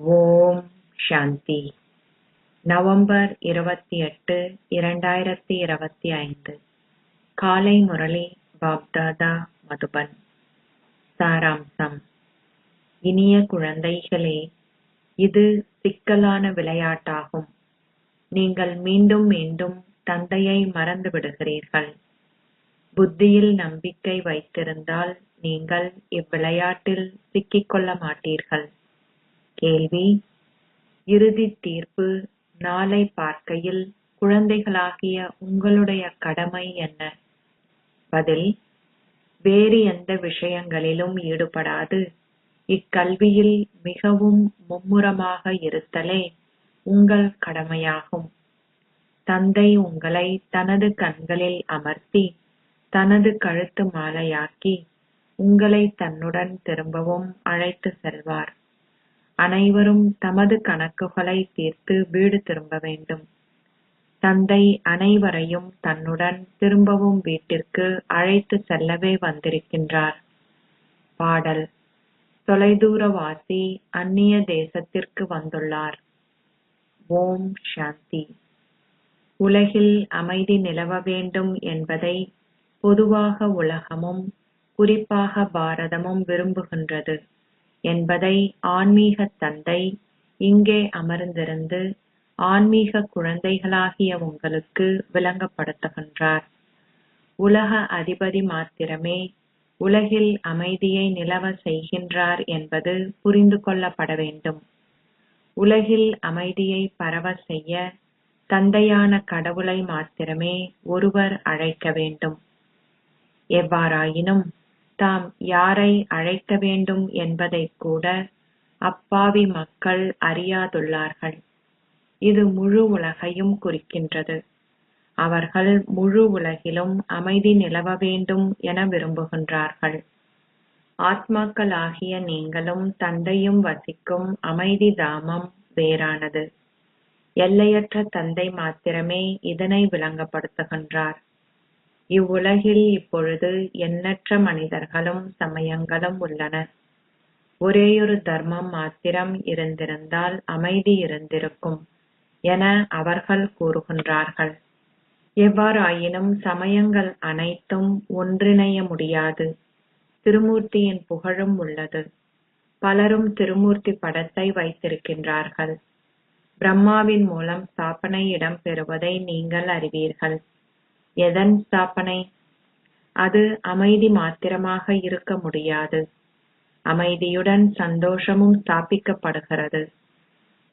ஓம் சாந்தி. November 28, 2025. காலை முரளி பாப்தாதா மதுபன். சாராம்சம். இனிய குழந்தைகளே, இது சிக்கலான விளையாட்டாகும். நீங்கள் மீண்டும் மீண்டும் தந்தையை மறந்து விடுகிறீர்கள். புத்தியில் நம்பிக்கை வைத்திருந்தால் நீங்கள் இவ்விளையாட்டில் சிக்கிக்கொள்ள மாட்டீர்கள். கேள்வி: இறுதி தீர்ப்பு நாளை பார்க்கையில் குழந்தைகளாகிய உங்களுடைய கடமை என்ன? பதில்: வேறு எந்த விஷயங்களிலும் ஈடுபடாது இக்கல்வியில் மிகவும் மும்முரமாக இருத்தலே உங்கள் கடமையாகும். தந்தை உங்களை தனது கண்களில் அமர்த்தி தனது கழுத்து மாலையாக்கி உங்களை தன்னுடன் திரும்பவும் அழைத்து செல்வார். அனைவரும் தமது கணக்குகளை தீர்த்து வீடு திரும்ப வேண்டும். தந்தை அனைவரையும் தன்னுடன் திரும்பவும் வீட்டிற்கு அழைத்து செல்லவே வந்திருக்கின்றார். பாடல்: தொலைதூரவாசி அந்நிய தேசத்திற்கு வந்துள்ளார். ஓம் சாந்தி. உலகில் அமைதி நிலவ வேண்டும் என்பதை பொதுவாக உலகமும் குறிப்பாக பாரதமும் விரும்புகின்றது என்பதை ஆன்மீக தந்தை இங்கே அமர்ந்திருந்து ஆன்மீக குழந்தைகளாகிய உங்களுக்கு விளங்கப்படுத்துகின்றார். உலக அதிபதி மாத்திரமே உலகில் அமைதியை நிலவ செய்கின்றார் என்பது புரிந்து கொள்ளப்பட வேண்டும். உலகில் அமைதியை பரவ செய்ய தந்தையான கடவுளை மாத்திரமே ஒருவர் அழைக்க வேண்டும். எவ்வாறாயினும் தாம் யாரை அழைக்க வேண்டும் என்பதை கூட அப்பாவி மக்கள் அறியாதுள்ளார்கள். இது முழு உலகையும் குறிக்கின்றது. அவர்கள் முழு உலகிலும் அமைதி நிலவ வேண்டும் என விரும்புகின்றார்கள். ஆத்மாக்களாகிய நீங்களும் தந்தையும் வசிக்கும் அமைதி தாமம் வேறானது. எல்லையற்ற தந்தை மாத்திரமே இதனை விளங்கப்படுத்துகின்றார். இவ்வுலகில் இப்பொழுது எண்ணற்ற மனிதர்களும் சமயங்களும் உள்ளன. ஒரேயொரு தர்மம் மாத்திரம் இருந்திருந்தால் அமைதி இருந்திருக்கும் என அவர்கள் கூறுகின்றார்கள். எவ்வாறாயினும் சமயங்கள் அனைத்தும் ஒன்றிணைய முடியாது. திருமூர்த்தியின் புகழும் உள்ளது. பலரும் திருமூர்த்தி படத்தை வைத்திருக்கின்றார்கள். பிரம்மாவின் மூலம் ஸ்தாபனை இடம்பெறுவதை நீங்கள் அறிவீர்கள். எதன் ஸ்தாபனை? அது அமைதி மாத்திரமாக இருக்க முடியாது. அமைதியுடன் சந்தோஷமும் ஸ்தாபிக்கப்படுகிறது.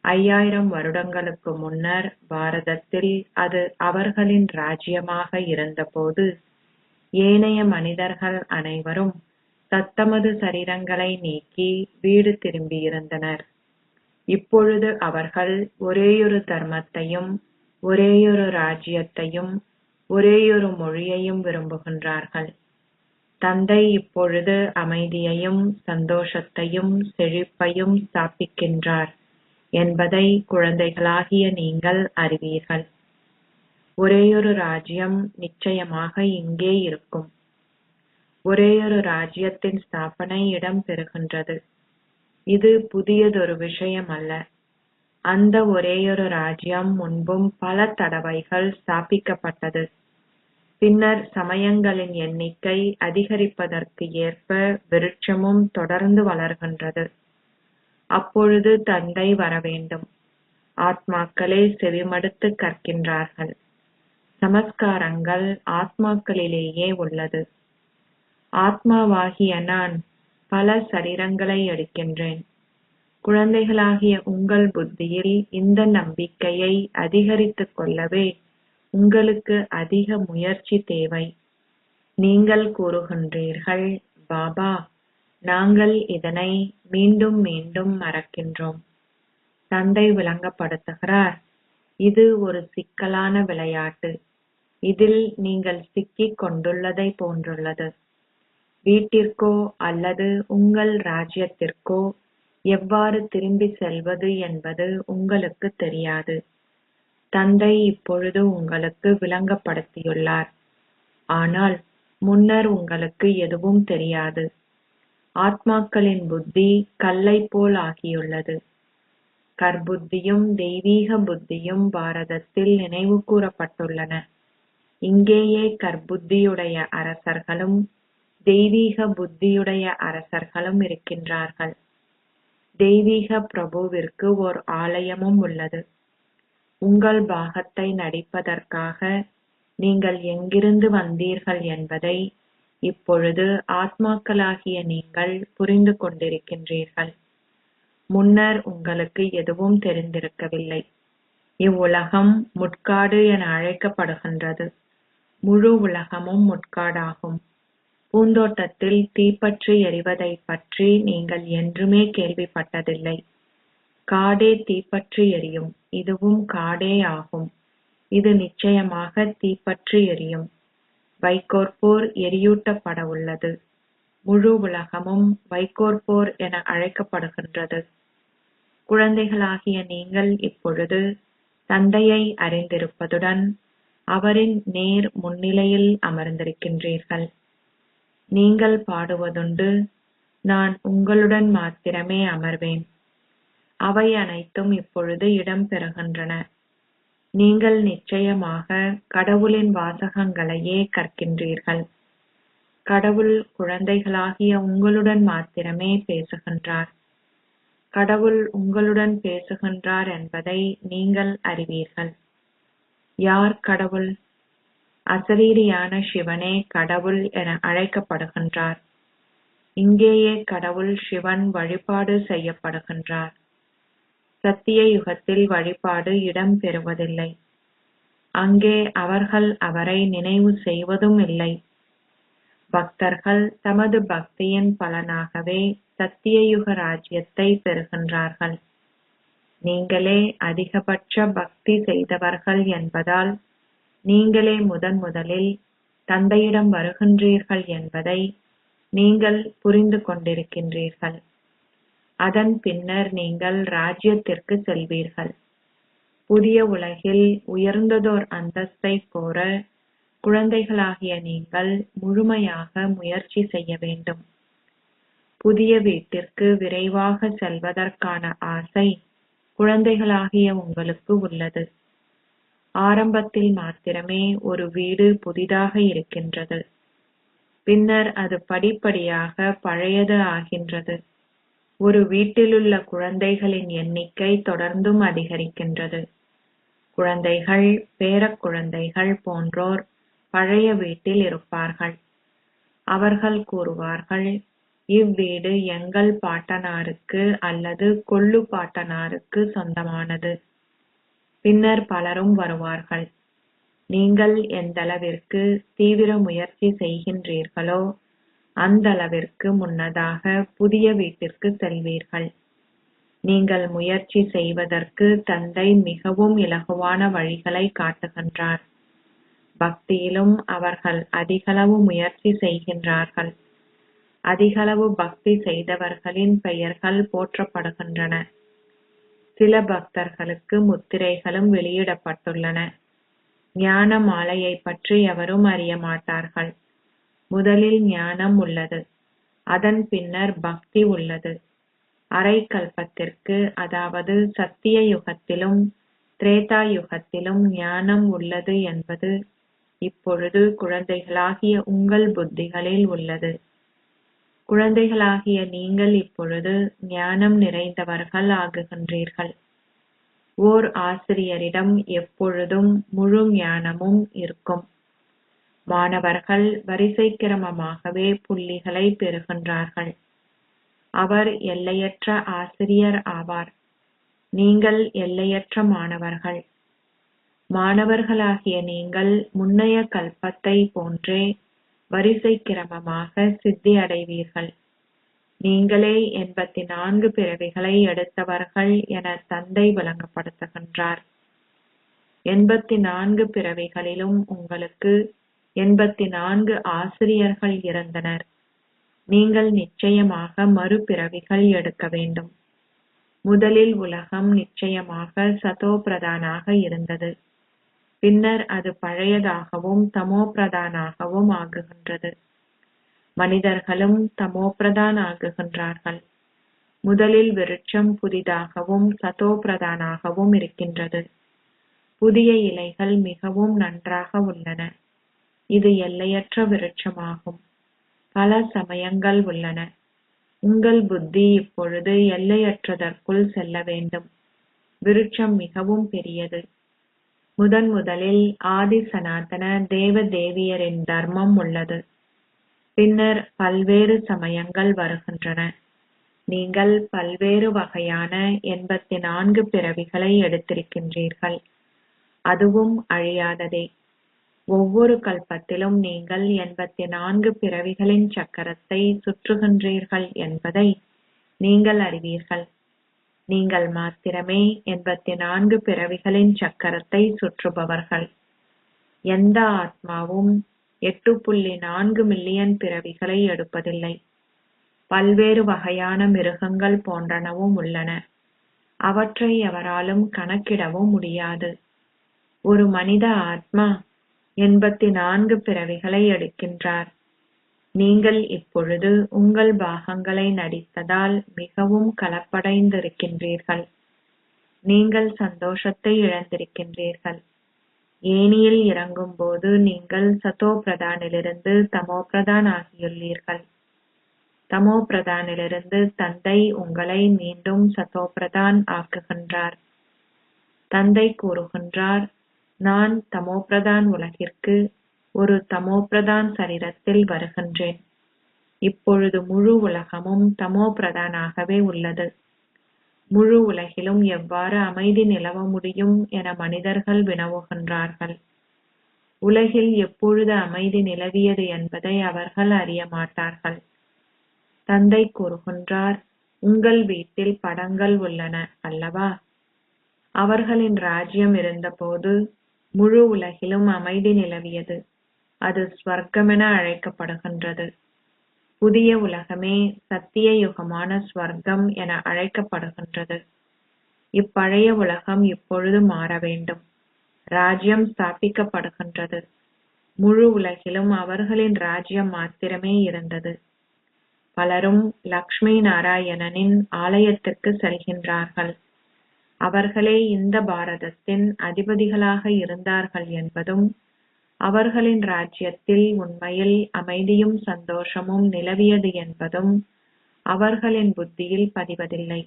5000 வருடங்களுக்கு முன்னர் பாரதத்தில் அது அவர்களின் ராஜ்யமாக இருந்தபோது ஏனைய மனிதர்கள் அனைவரும் தத்தமது சரீரங்களை நீக்கி வீடு திரும்பியிருந்தனர். இப்பொழுது அவர்கள் ஒரேயொரு தர்மத்தையும் ஒரேயொரு ராஜ்யத்தையும் ஒரேயொரு மொழியையும் விரும்புகின்றார்கள். தந்தை இப்பொழுது அமைதியையும் சந்தோஷத்தையும் செழிப்பையும் ஸ்தாபிக்கின்றார் என்பதை குழந்தைகளாகிய நீங்கள் அறிவீர்கள். ஒரேயொரு ராஜ்யம் நிச்சயமாக இங்கே இருக்கும். ஒரேயொரு ராஜ்யத்தின் ஸ்தாபனை இடம்பெறுகின்றது. இது புதியதொரு விஷயம் அல்ல. அந்த ஒரேயொரு ராஜ்யம் முன்பும் பல தடவைகள் ஸ்தாபிக்கப்பட்டது. பின்னர் சமயங்களின் எண்ணிக்கை அதிகரிப்பதற்கு ஏற்ப விருட்சமும் தொடர்ந்து வளர்கின்றது. அப்பொழுது தந்தை வரவேண்டும். ஆத்மாக்களே செவிமடுத்து கற்கின்றார்கள். சமஸ்காரங்கள் ஆத்மாக்களிலேயே உள்ளது. ஆத்மாவாகிய நான் பல சரீரங்களை எடுக்கின்றேன். குழந்தைகளாகிய உங்கள் புத்தியில் இந்த நம்பிக்கையை அதிகரித்துக் கொள்ளவே உங்களுக்கு அதிக முயற்சி தேவை. நீங்கள் கூறுகின்றீர்கள், பாபா, நாங்கள் இதனை மீண்டும் மீண்டும் மறக்கின்றோம். தந்தை விளங்கப்படுத்துகிறார், இது ஒரு சிக்கலான விளையாட்டு. இதில் நீங்கள் சிக்கிக் கொண்டுள்ளதை போன்றுள்ளது. வீட்டிற்கோ அல்லது உங்கள் ராஜ்யத்திற்கோ எவ்வாறு திரும்பி செல்வது என்பது உங்களுக்கு தெரியாது. தந்தை இப்பொழுது உங்களுக்கு விளங்கப்படுத்தியுள்ளார். ஆனால் முன்னர் உங்களுக்கு எதுவும் தெரியாது. ஆத்மாக்களின் புத்தி கல்லை போல் ஆகியுள்ளது. கர்ப்புத்தியும் தெய்வீக புத்தியும் பாரதத்தில் நினைவு கூறப்பட்டுள்ளன. இங்கேயே கர்ப்புத்தியுடைய அரசர்களும் தெய்வீக புத்தியுடைய அரசர்களும் இருக்கின்றார்கள். தெய்வீக பிரபுவிற்கு ஓர் ஆலயமும் உள்ளது. உங்கள் பாகத்தை நடிப்பதற்காக நீங்கள் எங்கிருந்து வந்தீர்கள் என்பதை இப்பொழுது ஆத்மாக்களாகிய நீங்கள் புரிந்து கொண்டிருக்கின்றீர்கள். முன்னர் உங்களுக்கு எதுவும் தெரிந்திருக்கவில்லை. இவ்வுலகம் முட்காடு என அழைக்கப்படுகின்றது. முழு உலகமும் முட்காடாகும். பூந்தோட்டத்தில் தீப்பற்றி எரிவதைப் பற்றி நீங்கள் என்றுமே கேள்விப்பட்டதில்லை. காடே தீப்பற்றி எரியும். இதுவும் காடே ஆகும். இது நிச்சயமாக தீப்பற்றி எரியும். வைக்கோற்போர் எரியூட்டப்பட உள்ளது. முழு உலகமும் வைக்கோற்போர் என அழைக்கப்படுகின்றது. குழந்தைகளாகிய நீங்கள் இப்பொழுது தந்தையை அறிந்திருப்பதுடன் அவரின் நேர் முன்னிலையில் அமர்ந்திருக்கின்றீர்கள். நீங்கள் பாடுவதுண்டு, நான் உங்களுடன் மாத்திரமே அமர்வேன். அவை அனைத்தும் இப்பொழுது இடம்பெறுகின்றன. நீங்கள் நிச்சயமாக கடவுளின் வாசகங்களையே கற்கின்றீர்கள். கடவுள் குழந்தைகளாகிய உங்களுடன் மாத்திரமே பேசுகின்றார். கடவுள் உங்களுடன் பேசுகின்றார் என்பதை நீங்கள் அறிவீர்கள். யார் கடவுள்? அசரீரியான சிவனே கடவுள் என அழைக்கப்படுகின்றார். இங்கேயே கடவுள் சிவன் வழிபாடு செய்யப்படுகின்றார். சத்திய யுகத்தில் வழிபாடு இடம்பெறுவதில்லை. அங்கே அவர்கள் அவரை நினைவு செய்வதும் இல்லை. பக்தர்கள் தமது பக்தியின் பலனாகவே சத்தியயுக ராஜ்யத்தை பெறுகின்றார்கள். நீங்களே அதிகபட்ச பக்தி செய்தவர்கள் என்பதால் நீங்களே முதலில் தந்தையிடம் வருகின்றீர்கள் என்பதை நீங்கள் புரிந்து கொண்டிருக்கின்றீர்கள். அதன் பின்னர் நீங்கள் ராஜ்யத்திற்கு செல்வீர்கள். புதிய உலகில் உயர்ந்ததோர் அந்தஸ்தை கோர குழந்தைகளாகிய நீங்கள் முழுமையாக முயற்சி செய்ய வேண்டும். புதிய வீட்டிற்கு விரைவாக செல்வதற்கான ஆசை குழந்தைகளாகிய உங்களுக்கு உள்ளது. ஆரம்பத்தில் மாத்திரமே ஒரு வீடு புதிதாக இருக்கின்றது. பின்னர் அது படிப்படியாக பழையது ஆகின்றது. ஒரு வீட்டிலுள்ள குழந்தைகளின் எண்ணிக்கை தொடர்ந்தும் அதிகரிக்கின்றது. குழந்தைகள், பேரக்குழந்தைகள் போன்றோர் பழைய வீட்டில் இருப்பார்கள். அவர்கள் கூறுவார்கள், இவ்வீடு எங்கள் பாட்டனாருக்கு அல்லது கொள்ளு பாட்டனாருக்கு சொந்தமானது. பின்னர் பலரும் வருவார்கள். நீங்கள் எந்தளவிற்கு தீவிர முயற்சி செய்கின்றீர்களோ அந்தளவிற்கு முன்னதாக புதிய வீட்டிற்கு செல்வீர்கள். நீங்கள் முயற்சி செய்வதற்கு தந்தை மிகவும் இலகுவான வழிகளை காட்டுகின்றார். பக்தியிலும் அவர்கள் அதிகளவு முயற்சி செய்கின்றார்கள். அதிகளவு பக்தி செய்தவர்களின் பெயர்கள் போற்றப்படுகின்றன. சில பக்தர்களுக்கு முத்திரைகளும் வெளியிடப்பட்டுள்ளன. ஞான மாலையை பற்றி எவரும் அறிய மாட்டார்கள். முதலில் ஞானம் உள்ளது. அதன் பின்னர் பக்தி உள்ளது. அரை கல்பத்திற்கு, அதாவது சத்திய யுகத்திலும் திரேதா யுகத்திலும் ஞானம் உள்ளது என்பது இப்பொழுது குழந்தைகளாகிய உங்கள் புத்திகளில் உள்ளது. குழந்தைகளாகிய நீங்கள் இப்பொழுது ஞானம் நிறைந்தவர்கள் ஆகுகின்றீர்கள். ஓர் ஆசிரியரிடம் எப்பொழுதும் முழு ஞானமும் இருக்கும். மாணவர்கள் வரிசை கிரமமாகவே புள்ளிகளை பெறுகின்றார்கள். அவர் எல்லையற்ற ஆசிரியர் ஆவார். நீங்கள் எல்லையற்ற மாணவர்கள். மாணவர்களாகிய நீங்கள் முன்னைய கல்பத்தை போன்றே வரிசை கிரமமாக சித்தி அடைவீர்கள். நீங்களே 84 பிறவிகளை எடுத்தவர்கள் என தந்தை விளங்கப்படுத்துகின்றார். 84 பிறவிகளிலும் உங்களுக்கு 84 ஆசிரியர்கள் இருந்தனர். நீங்கள் நிச்சயமாக மறுபிறவிகள் எடுக்க வேண்டும். முதலில் உலகம் நிச்சயமாக சதோ பிரதானாக இருந்தது. பின்னர் அது பழையதாகவும் தமோ பிரதானாகவும் ஆகுகின்றது. மனிதர்களும் தமோ பிரதான் ஆகுகின்றார்கள். முதலில் விருட்சம் புதிதாகவும் சதோபிரதானாகவும் இருக்கின்றது. புதிய இலைகள் மிகவும் நன்றாக உள்ளன. இது எல்லையற்ற விருட்சமாகும். பல சமயங்கள் உள்ளன. உங்கள் புத்தி இப்பொழுது எல்லையற்றதற்குள் செல்ல வேண்டும். விருட்சம் மிகவும் பெரியது. முதலில் ஆதி சனாதன தேவ தேவியரின் தர்மம் உள்ளது. பின்னர் பல்வேறு சமயங்கள் வருகின்றன. நீங்கள் பல்வேறு வகையான 84 பிறவிகளை எடுத்திருக்கின்றீர்கள். அதுவும் அழியாததே. ஒவ்வொரு கல்பத்திலும் நீங்கள் 84 பிறவிகளின் சக்கரத்தை சுற்றுகின்றீர்கள் என்பதை நீங்கள் அறிவீர்கள். நீங்கள் மாத்திரமே 84 பிறவிகளின் சக்கரத்தை சுற்றுபவர்கள். எந்த ஆத்மாவும் 8.4 மில்லியன் பிறவிகளை எடுப்பதில்லை. பல்வேறு வகையான மிருகங்கள் போன்றனவும் உள்ளன. அவற்றை எவராலும் கணக்கிடவும் முடியாது. ஒரு மனித ஆத்மா 84 பிறவிகளை எடுக்கின்றார். நீங்கள் இப்பொழுது உங்கள் பாகங்களை நடித்ததால் மிகவும் கலப்படைந்திருக்கின்றீர்கள். நீங்கள் சந்தோஷத்தை இழந்திருக்கின்றீர்கள். ஏணியில் இறங்கும்போது நீங்கள் சதோபிரதானிலிருந்து தமோபிரதான் ஆகியுள்ளீர்கள். தமோபிரதானிலிருந்து தந்தை உங்களை மீண்டும் சதோபிரதான் ஆக்குகின்றார். தந்தை கூறுகின்றார், நான் தமோபிரதான் உலகிற்கு ஒரு தமோபிரதான் சரீரத்தில் வருகின்றேன். இப்பொழுது முழு உலகமும் தமோபிரதானாகவே உள்ளது. முழு உலகிலும் எவ்வாறு அமைதி நிலவ முடியும் என மனிதர்கள் வினவுகின்றார்கள். உலகில் எப்பொழுது அமைதி நிலவியது என்பதை அவர்கள் அறிய மாட்டார்கள். தந்தை கூறுகின்றார், உங்கள் வீட்டில் படங்கள் உள்ளன அல்லவா? அவர்களின் ராஜ்யம் இருந்தபோது முழு உலகிலும் அமைதி நிலவியது. அது ஸ்வர்க்கமென அழைக்கப்படுகின்றது. புதிய உலகமே சத்திய யுகமான ஸ்வர்க்கம் என அழைக்கப்படுகின்றது. இப்பழைய உலகம் இப்பொழுது மாற வேண்டும். ராஜ்யம் ஸ்தாபிக்கப்படுகின்றது. முழு உலகிலும் அவர்களின் ராஜ்யம் மாத்திரமே இருந்தது. பலரும் லக்ஷ்மி நாராயணனின் ஆலயத்திற்கு செல்கின்றார்கள். அவர்களே இந்த பாரதத்தின் அதிபதிகளாக இருந்தார்கள் என்பதும், அவர்களின் ராஜ்யத்தில் உண்மையில் அமைதியும் சந்தோஷமும் நிலவியது என்பதும் அவர்களின் புத்தியில் பதிவதில்லை.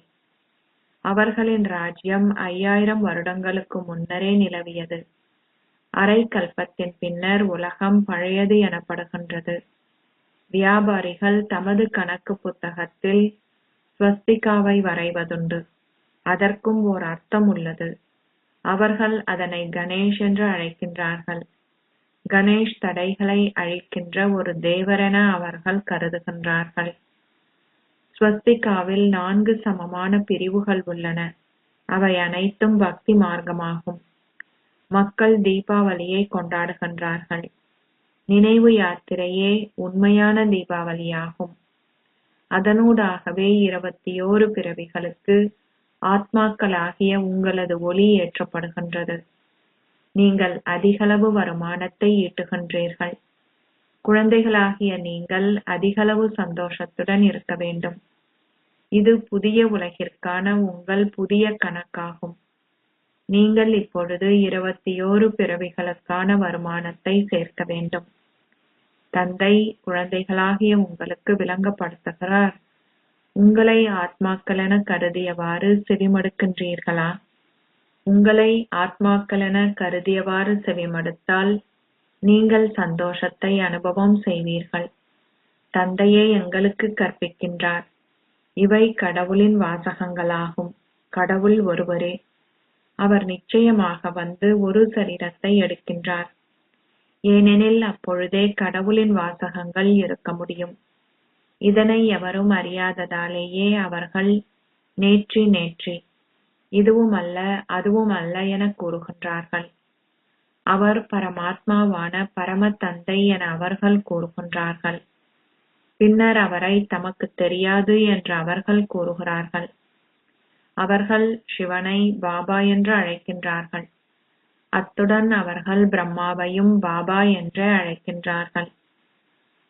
அவர்களின் ராஜ்யம் 5000 வருடங்களுக்கு முன்னரே நிலவியது. அரை கல்பத்தின் பின்னர் உலகம் பழையது எனப்படுகின்றது. வியாபாரிகள் தமது கணக்கு புத்தகத்தில் ஸ்வஸ்திகாவை வரைவதுண்டு. அதற்கும் ஓர் அர்த்தம் உள்ளது. அவர்கள் அதனை கணேஷ் என்று அழைக்கின்றார்கள். கணேஷ் தடைகளை அழிக்கின்ற ஒரு தேவரென அவர்கள் கருதுகின்றார்கள். ஸ்வஸ்திகாவில் 4 சமமான பிரிவுகள் உள்ளன. அவை அனைத்தும் பக்தி மார்க்கமாகும். மக்கள் தீபாவளியை கொண்டாடுகின்றார்கள். நினைவு யாத்திரையே உண்மையான தீபாவளியாகும். அதனூடாகவே 21 பிறவிகளுக்கு ஆத்மாக்களாகிய உங்களது ஒளி ஏற்றப்படுகின்றது. நீங்கள் அதிகளவு வருமானத்தை ஈட்டுகின்றீர்கள். குழந்தைகளாகிய நீங்கள் அதிகளவு சந்தோஷத்துடன் இருக்க வேண்டும். இது புதிய உலகிற்கான உங்கள் புதிய கணக்காகும். நீங்கள் இப்பொழுது 21 பிறவிகளுக்கான வருமானத்தை சேர்க்க வேண்டும். தந்தை குழந்தைகளாகிய உங்களுக்கு விளங்கப்படுத்துகிறார். உங்களை ஆத்மாக்களென கருதியவாறு செவிமடுக்கின்றீர்களா? உங்களை ஆத்மாக்களென கருதியவாறு செவிமடுத்தால் நீங்கள் சந்தோஷத்தை அனுபவம் செய்வீர்கள். தந்தையே எங்களுக்கு கற்பிக்கின்றார். இவை கடவுளின் வாசகங்களாகும். கடவுள் ஒருவரே. அவர் நிச்சயமாக வந்து ஒரு சரீரத்தை எடுக்கின்றார். ஏனெனில் அப்பொழுதே கடவுளின் வாசகங்கள் இருக்க முடியும். இதனை எவரும் அறியாததாலேயே அவர்கள் நேற்றி இதுவும் அல்ல அதுவும் அல்ல என கூறுகின்றார்கள். அவர் பரமாத்மாவான பரம தந்தை என அவர்கள் கூறுகின்றார்கள். பின்னர் அவரை தமக்கு தெரியாது என்று அவர்கள் கூறுகிறார்கள். அவர்கள் சிவனை பாபா என்று அழைக்கின்றார்கள். அத்துடன் அவர்கள் பிரம்மாவையும் பாபா என்றே அழைக்கின்றார்கள்.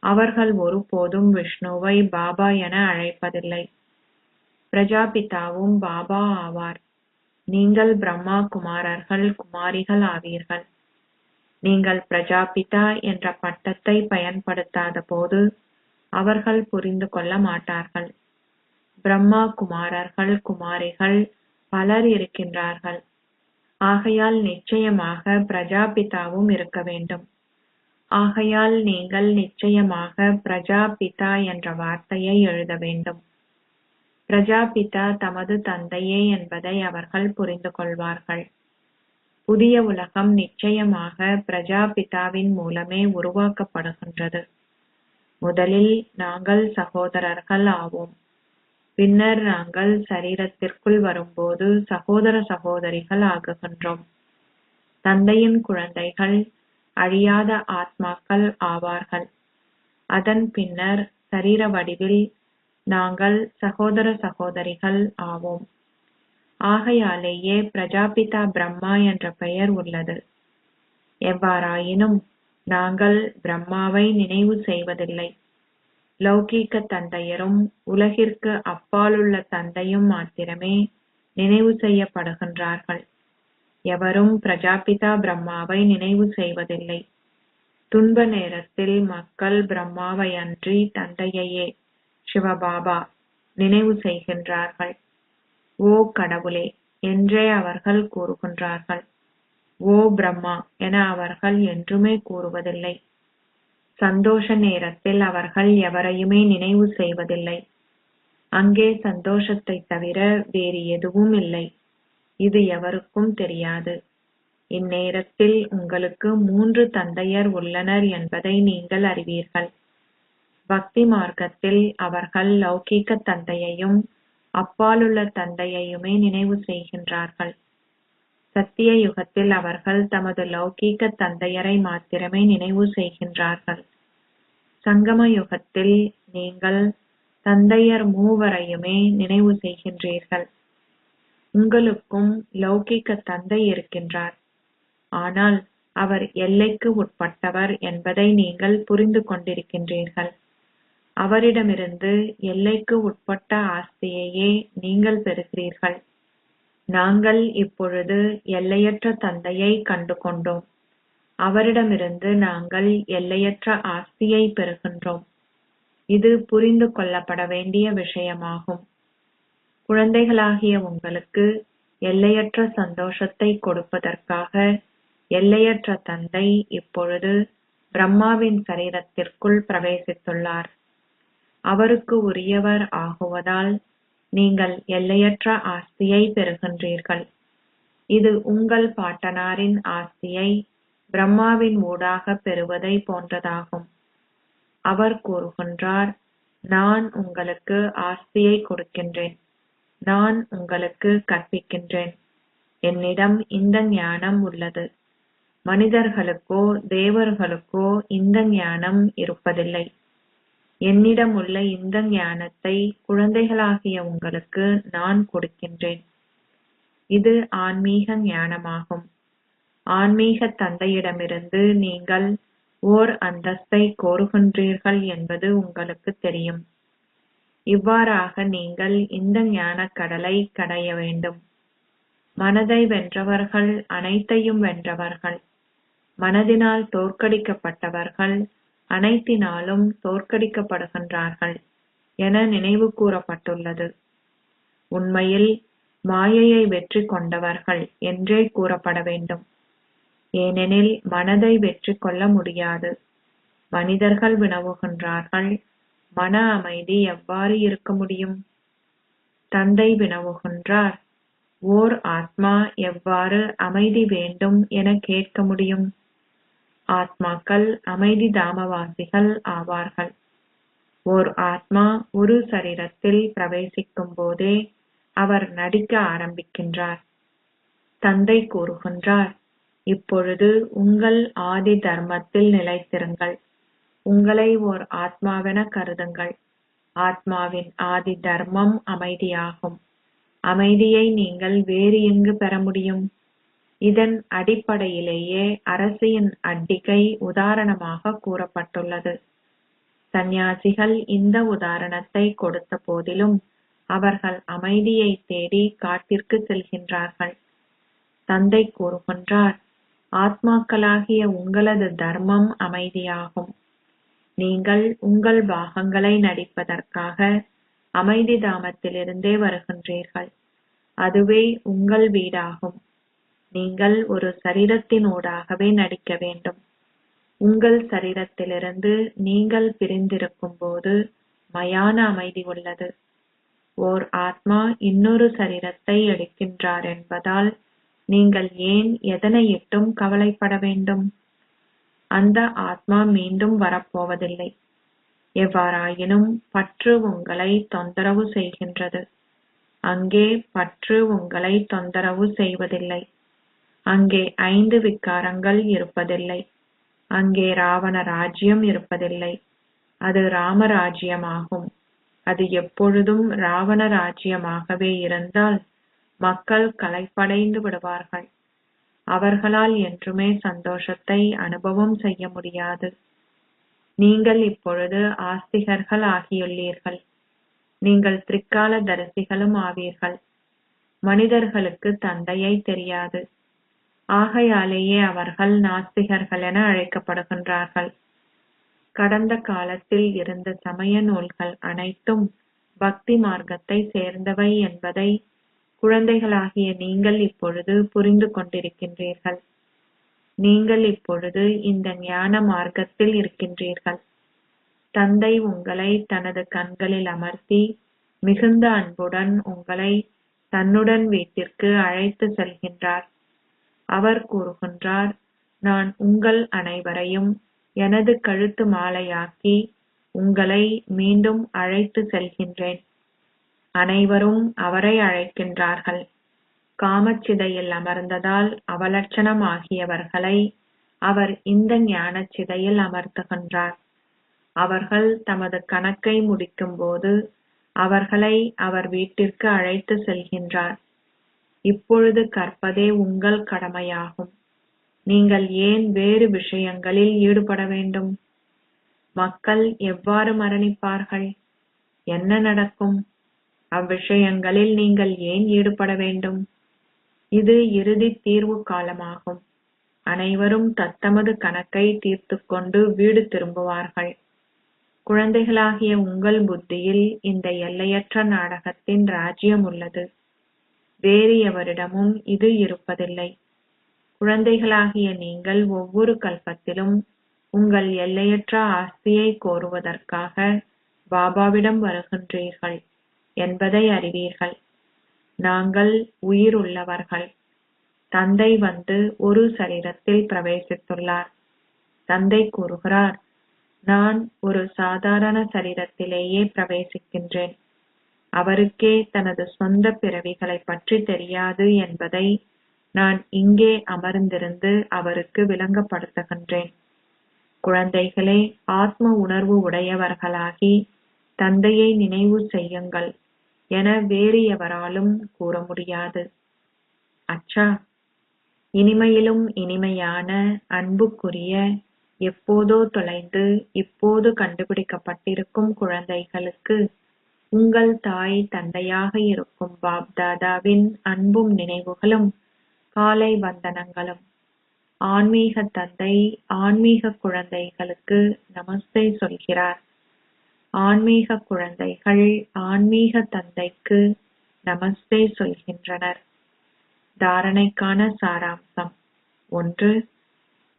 அவர்கள் ஒருபோதும் விஷ்ணுவை பாபா என அழைப்பதில்லை. பிரஜாபிதாவும் பாபா ஆவார். நீங்கள் பிரம்மா குமாரர்கள் குமாரிகள் ஆவீர்கள். நீங்கள் பிரஜாபிதா என்ற பட்டத்தை பயன்படுத்தாத போது அவர்கள் புரிந்து கொள்ள மாட்டார்கள். பிரம்மா குமாரர்கள் குமாரிகள் பலர் இருக்கின்றார்கள். ஆகையால் நிச்சயமாக பிரஜாபிதாவும் இருக்க வேண்டும். ஆகையால் நீங்கள் நிச்சயமாக பிரஜாபிதா என்ற வார்த்தையை எழுத வேண்டும். பிரஜாபிதா தமது தந்தையே என்பதை அவர்கள் புரிந்து கொள்வார்கள். புதிய உலகம் நிச்சயமாக பிரஜாபிதாவின் மூலமே உருவாக்கப்படுகின்றது. முதலில் நாங்கள் சகோதரர்கள் ஆவோம். பின்னர் நாங்கள் சரீரத்திற்குள் வரும்போது சகோதர சகோதரிகள் ஆகுகின்றோம். தந்தையின் குழந்தைகள் அழியாத ஆத்மாக்கள் ஆவார்கள். அதன் பின்னர் சரீர வடிவில் நாங்கள் சகோதர சகோதரிகள் ஆவோம். ஆகையாலேயே பிரஜாபிதா பிரம்மா என்ற பெயர் உள்ளது. எவ்வாறாயினும் நாங்கள் பிரம்மாவை நினைவு செய்வதில்லை. லௌகீக தந்தையரும் உலகிற்கு அப்பாலுள்ள தந்தையும் மாத்திரமே நினைவு செய்யப்படுகின்றார்கள். எவரும் பிரஜாபிதா பிரம்மாவை நினைவு செய்வதில்லை. துன்ப நேரத்தில் மக்கள் பிரம்மாவை அன்றி தந்தையையே சிவபாபா நினைவு செய்கின்றார்கள். ஓ கடவுளே என்றே அவர்கள் கூறுகின்றார்கள். ஓ பிரம்மா என அவர்கள் என்றுமே கூறுவதில்லை. சந்தோஷ நேரத்தில் அவர்கள் எவரையுமே நினைவு செய்வதில்லை. அங்கே சந்தோஷத்தை தவிர வேறு எதுவும் இல்லை. இது எவருக்கும் தெரியாது. இந்நேரத்தில் உங்களுக்கு 3 தந்தையர் உள்ளனர் என்பதை நீங்கள் அறிவீர்கள். பக்தி மார்க்கத்தில் அவர்கள் லௌகீக தந்தையையும் அப்பாலுள்ள தந்தையையுமே நினைவு செய்கின்றார்கள். சத்திய யுகத்தில் அவர்கள் தமது லௌகீக தந்தையரை மாத்திரமே நினைவு செய்கின்றார்கள். சங்கம யுகத்தில் நீங்கள் தந்தையர் மூவரையுமே நினைவு செய்கின்றீர்கள். உங்களுக்கும் லௌகீக தந்தை இருக்கின்றார். ஆனால் அவர் எல்லைக்கு உட்பட்டவர் என்பதை நீங்கள் புரிந்து கொண்டிருக்கின்றீர்கள். அவரிடமிருந்து எல்லைக்கு உட்பட்ட ஆஸ்தியையே நீங்கள் பெறுகிறீர்கள். நாங்கள் இப்பொழுது எல்லையற்ற தந்தையை கண்டு கொண்டோம். அவரிடமிருந்து நாங்கள் எல்லையற்ற ஆஸ்தியை பெறுகின்றோம். இது புரிந்து கொள்ளப்பட வேண்டிய விஷயமாகும். குழந்தைகளாகிய உங்களுக்கு எல்லையற்ற சந்தோஷத்தை கொடுப்பதற்காக எல்லையற்ற தந்தை இப்பொழுது பிரம்மாவின் சரீரத்திற்குள் பிரவேசித்துள்ளார். அவருக்கு உரியவர் ஆகுவதால் நீங்கள் எல்லையற்ற ஆஸ்தியை பெறுகின்றீர்கள். இது உங்கள் பாட்டனாரின் ஆஸ்தியை பிரம்மாவின் ஊடாக பெறுவதை போன்றதாகும். அவர் கூறுகின்றார், நான் உங்களுக்கு ஆஸ்தியை கொடுக்கின்றேன். நான் உங்களுக்கு கற்பிக்கின்றேன். என்னிடம் இந்த ஞானம் உள்ளது. மனிதர்களுக்கோ தேவர்களுக்கோ இந்த ஞானம் இருப்பதில்லை. என்னிடம் உள்ள இந்த ஞானத்தை குழந்தைகளாகிய உங்களுக்கு நான் கொடுக்கின்றேன். இது ஆன்மீக ஞானமாகும். ஆன்மீக தந்தையிடமிருந்து நீங்கள் ஓர் அந்தஸ்தை கோருகின்றீர்கள் என்பது உங்களுக்கு தெரியும். இவ்வாறாக நீங்கள் இந்த ஞானக் கடலை கடைய வேண்டும். மனதை வென்றவர்கள் அனைத்தையும் வென்றவர்கள். மனதினால் தோற்கடிக்கப்பட்டவர்கள் அனைத்தினாலும் தோற்கடிக்கப்படுகின்றார்கள் என நினைவு கூறப்பட்டுள்ளது. உண்மையில் மாயையை வெற்றி கொண்டவர்கள் என்றே கூறப்பட வேண்டும். ஏனெனில் மனதை வெற்றி கொள்ள முடியாது. மனிதர்கள் வினவுகின்றார்கள், மன அமைதி எவ்வாறு இருக்க முடியும்? தந்தை வினவுகின்றார், ஓர் ஆத்மா எவ்வாறு அமைதி வேண்டும் என கேட்க முடியும்? ஆத்மாக்கள் அமைதி தாமவாசிகள் ஆவார்கள். ஓர் ஆத்மா ஒரு சரீரத்தில் பிரவேசிக்கும் போதே அவர் நடிக்க ஆரம்பிக்கின்றார். தந்தை கூறுகின்றார், இப்பொழுது உங்கள் ஆதி தர்மத்தில் நிலைத்திருங்கள். உங்களை ஓர் ஆத்மாவென கருதுங்கள். ஆத்மாவின் ஆதி தர்மம் அமைதியாகும். அமைதியை நீங்கள் வேறு எங்கு பெற முடியும்? இதன் அடிப்படையிலேயே அரசியின் அட்டிகை உதாரணமாக கூறப்பட்டுள்ளது. சந்நியாசிகள் இந்த உதாரணத்தை கொடுத்த போதிலும் அவர்கள் அமைதியை தேடி காட்டிற்கு செல்கின்றார்கள். தந்தை கூறுகின்றார், ஆத்மாக்களாகிய உங்களது தர்மம் அமைதியாகும். நீங்கள் உங்கள் பாகங்களை நடிப்பதற்காக அமைதி தாமத்திலிருந்தே வருகின்றீர்கள். அதுவே உங்கள் வீடாகும். நீங்கள் ஒரு சரீரத்தினூடாகவே நடிக்க வேண்டும். உங்கள் சரீரத்திலிருந்து நீங்கள் பிரிந்திருக்கும் போது மயான அமைதி உள்ளது. ஓர் ஆத்மா இன்னொரு சரீரத்தை எடுக்கின்றார் என்பதால் நீங்கள் ஏன் எதனையிட்டும் கவலைப்பட வேண்டும்? அந்த ஆத்மா மீண்டும் வரப்போவதில்லை. எவ்வாறாயினும் பற்று உங்களை தொந்தரவு செய்கின்றது. அங்கே பற்று உங்களை தொந்தரவு செய்வதில்லை. அங்கே 5 விகாரங்கள் இருப்பதில்லை. அங்கே ராவண ராஜ்யம் இருப்பதில்லை. அது ராமராஜ்யமாகும். அது எப்பொழுதும் ராவண ராஜ்யமாகவே இருந்தால் மக்கள் களைப்படைந்து விடுவார்கள். அவர்களால் என்றுமே சந்தோஷத்தை அனுபவம் செய்ய முடியாது. நீங்கள் இப்பொழுது ஆஸ்திகர்கள் ஆகியுள்ளீர்கள். நீங்கள் திரிகால தரிசிகளும் ஆவீர்கள். மனிதர்களுக்கு தந்தையை தெரியாது. ஆகையாலேயே அவர்கள் நாஸ்திகர்கள் என அழைக்கப்படுகின்றார்கள். கடந்த காலத்தில் இருந்த சமய நூல்கள் அனைத்தும் பக்தி மார்க்கத்தை சேர்ந்தவை என்பதை குழந்தைகளாகிய நீங்கள் இப்பொழுது புரிந்து கொண்டிருக்கின்றீர்கள். நீங்கள் இப்பொழுது இந்த ஞான மார்க்கத்தில் இருக்கின்றீர்கள். தந்தை உங்களை தனது கண்களில் அமர்த்தி மிகுந்த அன்புடன் உங்களை தன்னுடன் வீட்டிற்கு அழைத்து செல்கின்றார். அவர் கூறுகின்றார், நான் உங்கள் அனைவரையும் எனது கழுத்து மாலையாக்கி உங்களை மீண்டும் அழைத்து செல்கின்றேன். அனைவரும் அவரை அழைக்கின்றார்கள். காமச்சிதையில் அமர்ந்ததால் அவலட்சணம் ஆகியவர்களை அவர் இந்த ஞானச் சிதையில் அமர்த்துகின்றார். அவர்கள் தமது கணக்கை முடிக்கும் போது அவர்களை அவர் வீட்டிற்கு அழைத்து செல்கின்றார். இப்பொழுது கற்பதே உங்கள் கடமையாகும். நீங்கள் ஏன் வேறு விஷயங்களில் ஈடுபட வேண்டும்? மக்கள் எவ்வாறு மரணிப்பார்கள்? என்ன நடக்கும்? அவ்விஷயங்களில் நீங்கள் ஏன் ஈடுபட வேண்டும்? இது இறுதி தீர்வு காலமாகும். அனைவரும் தத்தமது கணக்கை தீர்த்துக்கொண்டு வீடு திரும்புவார்கள். குழந்தைகளாகிய உங்கள் புத்தியில் இந்த எல்லையற்ற நாடகத்தின் ராஜ்யம் உள்ளது. வேறு எவரிடமும் இது இருப்பதில்லை. குழந்தைகளாகிய நீங்கள் ஒவ்வொரு கல்பத்திலும் உங்கள் எல்லையற்ற ஆஸ்தியை கோருவதற்காக பாபாவிடம் வருகின்றீர்கள் என்பதை அறிவீர்கள். நாங்கள் உயிர் உள்ளவர்கள். தந்தை வந்து ஒரு சரீரத்தில் பிரவேசித்துள்ளார். தந்தை கூறுகிறார், நான் ஒரு சாதாரண சரீரத்திலேயே பிரவேசிக்கின்றேன். அவருக்கே தனது சொந்த பிறவிகளை பற்றி தெரியாது என்பதை நான் இங்கே அமர்ந்திருந்து அவருக்கு விளங்கப்படுத்துகின்றேன். குழந்தைகளே, ஆத்ம உணர்வு உடையவர்களாகி தந்தையை நினைவு செய்யுங்கள் என வேறு எவராலும் கூற முடியாது. அச்சா, இனிமையிலும் இனிமையான அன்புக்குரிய எப்போதோ தொலைந்து இப்போது கண்டுபிடிக்கப்பட்டிருக்கும் குழந்தைகளுக்கு உங்கள் தாய் தந்தையாக இருக்கும் பாப்தாதாவின் அன்பும் நினைவுகளும் காலை வந்தனங்களும். ஆன்மீக தந்தை ஆன்மீக குழந்தைகளுக்கு நமஸ்தே சொல்கிறார். ஆன்மீக குழந்தைகள் ஆன்மீக தந்தைக்கு நமஸ்தே சொல்கின்றனர். தாரணைக்கான சாராம்சம் 1.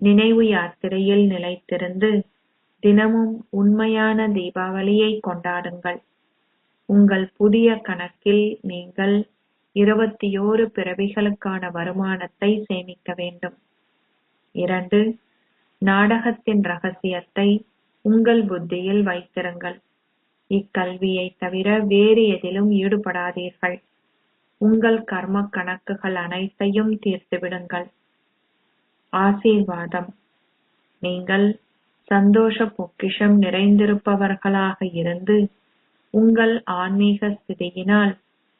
நினைவு யாத்திரையில் நிலைத்திருந்து தினமும் உண்மையான தீபாவளியை கொண்டாடுங்கள். உங்கள் புதிய கணக்கில் நீங்கள் 21 பிறவிகளுக்கான வருமானத்தை சேமிக்க வேண்டும். 2. நாடகத்தின் ரகசியத்தை உங்கள் புத்தியில் வைத்திருங்கள். இக்கல்வியை தவிர வேறு எதிலும் ஈடுபடாதீர்கள். உங்கள் கர்ம கணக்குகள் அனைத்தையும் தீர்த்துவிடுங்கள். ஆசீர்வாதம். நீங்கள் சந்தோஷ பொக்கிஷம் நிறைந்திருப்பவர்களாக இருந்து உங்கள் ஆன்மீக ஸ்திதியினால்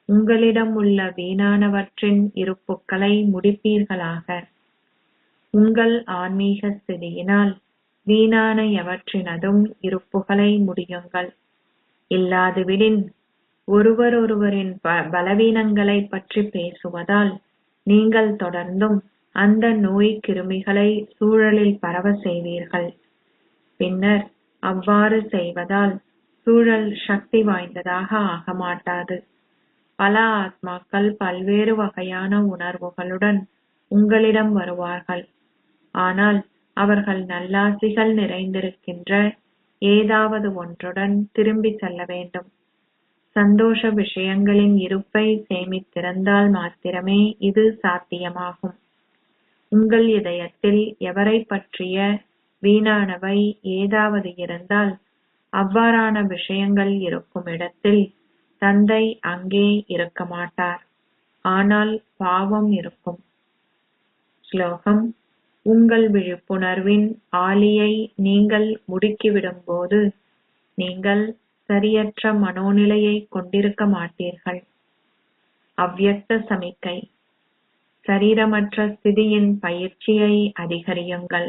உங்களிடம் உள்ள வீணானவற்றின் இருப்புக்களை முடிப்பீர்களாக. உங்கள் ஆன்மீக ஸ்திதியினால் வீணான எவற்றினதும் இருப்புகளை முடியுங்கள். இல்லாதுவிடின் ஒருவரொருவரின் பலவீனங்களை பற்றி பேசுவதால் நீங்கள் தொடர்ந்தும் அந்த நோய் கிருமிகளை சூழலில் பரவ செய்வீர்கள். பின்னர் அவ்வாறு செய்வதால் சூழல் சக்தி வாய்ந்ததாக ஆக மாட்டாது. பல ஆத்மாக்கள் பல்வேறு வகையான உணர்வுகளுடன் உங்களிடம் வருவார்கள். ஆனால் அவர்கள் நல்லாசிகள் நிறைந்திருக்கின்ற ஏதாவது ஒன்றுடன் திரும்பி செல்ல வேண்டும். சந்தோஷ விஷயங்களின் இருப்பை சேமித்திருந்தால் மாத்திரமே இது சாத்தியமாகும். உங்கள் இதயத்தில் எவரை பற்றிய வீணானவை ஏதாவது இருந்தால் அவ்வாறான விஷயங்கள் இருக்கும் இடத்தில் தந்தை அங்கே இருக்க மாட்டார். ஆனால் பாவம் இருக்கும். ஸ்லோகம்: உங்கள் விழிப்புணர்வின் ஆலியை நீங்கள் முடுக்கிவிடும் போது நீங்கள் சரியற்ற மனோநிலையை கொண்டிருக்க மாட்டீர்கள். அவ்யக்த சமிக்கை: சரீரமற்ற ஸ்திதியின் பயிற்சியை அதிகரியுங்கள்.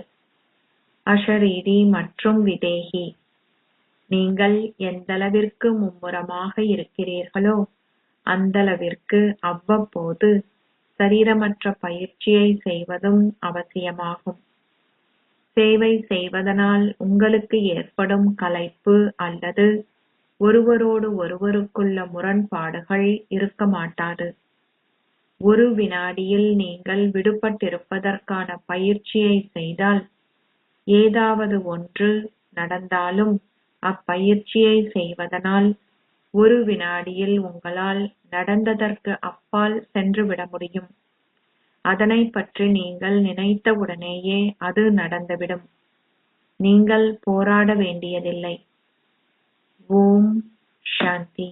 அஷரீரி மற்றும் விதேகி: நீங்கள் எந்தளவிற்கு மும்முரமாக இருக்கிறீர்களோ அந்தளவிற்கு அவ்வப்போது சரீரமற்ற பயிற்சியை செய்வதும் அவசியமாகும். சேவை செய்வதனால் உங்களுக்கு ஏற்படும் களைப்பு அல்லது ஒருவரோடு ஒருவருக்குள்ள முரண்பாடுகள் இருக்க மாட்டாது. ஒரு வினாடியில் நீங்கள் விடுபட்டிருப்பதற்கான பயிற்சியை செய்தால் ஏதாவது ஒன்று நடந்தாலும் அப்பயிற்சியை செய்வதனால் ஒரு வினாடியில் உங்களால் நடந்ததற்கு அப்பால் சென்றுவிட முடியும். அதனை பற்றி நீங்கள் நினைத்தவுடனேயே அது நடந்துவிடும். நீங்கள் போராட வேண்டியதில்லை. ஓம் சாந்தி.